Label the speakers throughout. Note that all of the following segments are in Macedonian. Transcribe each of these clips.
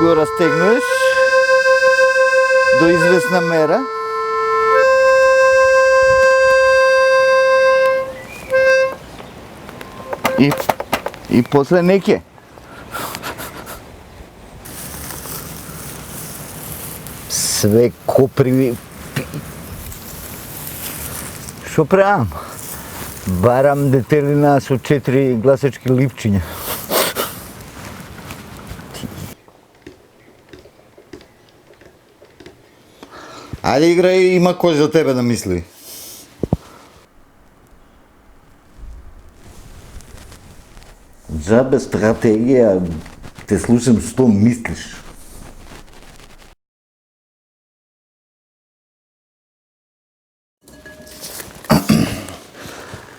Speaker 1: го разтегнеш до известна мера. И после неке. Све копри... Шо правам? Барам детелина со 4 гласечки липчиња. Ајде играј, има кој за тебе да мисли. Джабе стратегија, те слушам што мислиш.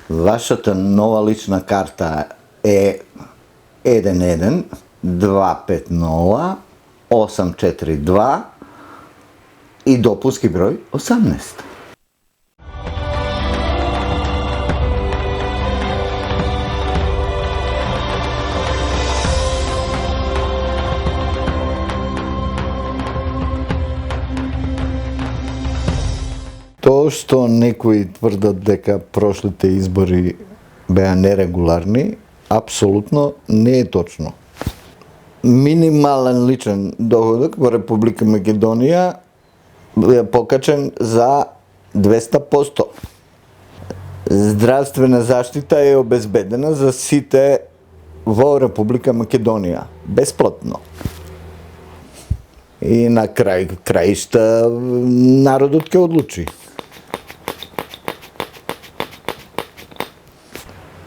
Speaker 1: Вашата нова лична карта е 11-250-842 и допуски број 18. Тоа што некои тврдат дека прошлите избори беа нерегуларни, апсолутно не е точно. Минимален личен доходок во Република Македонија е покачен за 200%. Здравствена заштита е обезбедена за сите во Република Македонија, бесплатно. И на краишта народот ќе одлучи.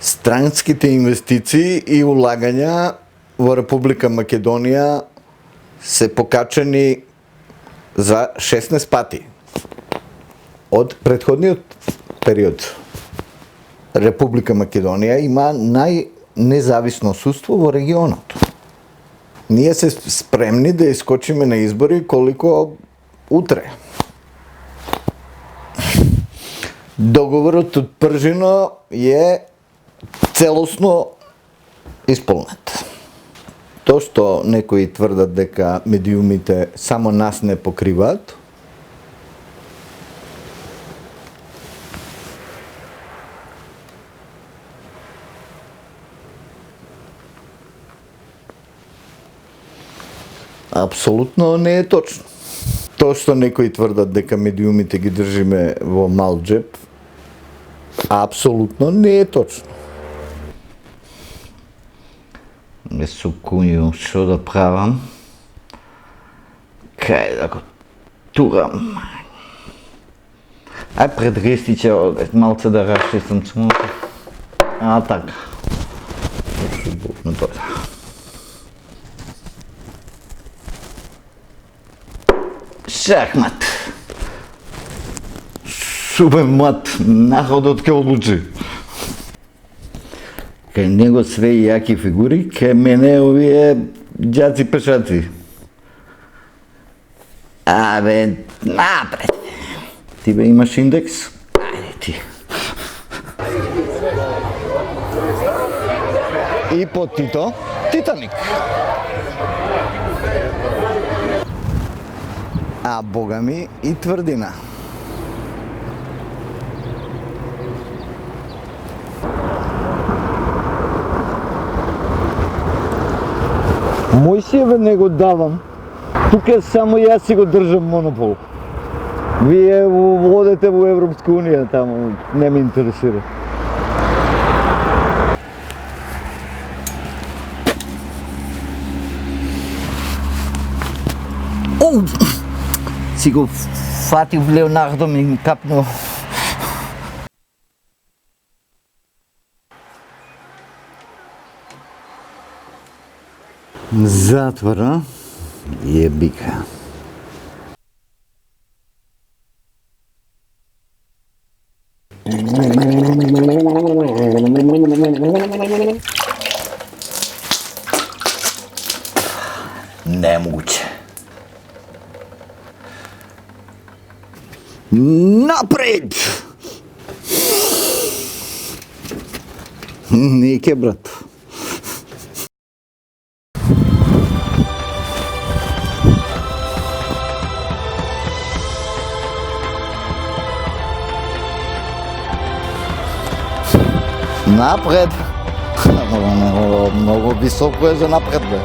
Speaker 1: Странските инвестиции и улагања во Република Македонија се покачени за 16 пати од претходниот период. Република Македонија има најнезависно судство во регионот. Ние се спремни да искочиме на избори колико утре. Договорот од Пржино е целосно исполнет. Тоа што некои тврдат дека медиумите само нас не покриваат, апсолутно не е точно. Тоа што некои тврдат дека медиумите ги држиме во мал джеп, апсолутно не е точно. Ме сукуњу, што да правам? Кај да го турам? Ај пред гестиче малце да расчистам цмото. А така. Што Бог ме дојде. Шахмат. Супер мат, народот ќе одлучи. Кај него све јаки фигури, кај мене овие ѓаци пешаци. Абе, напред. Ти бе имаш индекс? Ајде ти. И по Тито, Титаник. А бога ми и тврдина. Мојсиеве не го давам. Тука само јас си го држам монопол. Вие водете во Европска унија, таму не ме интересира. Си го фатив Леонардо, ми капнува. Затвора ебика. Немогуче. Напред! Неке, брат. Напред! Много високо е за напред, бе.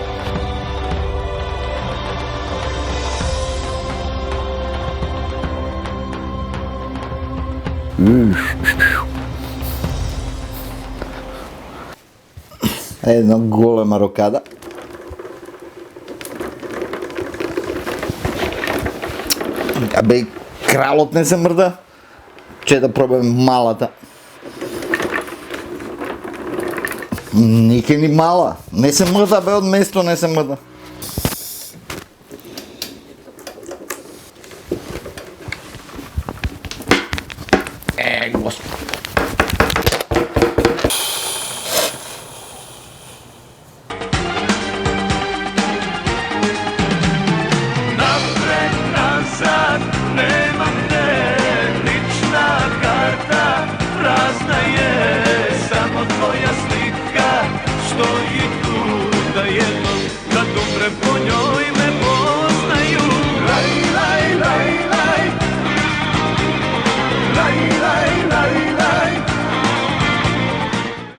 Speaker 1: Една голема рокада. Абе, кралот не се мрда, че да пробвам малата. Нике ни мала. Не се мрда, бе, от место не се мрда.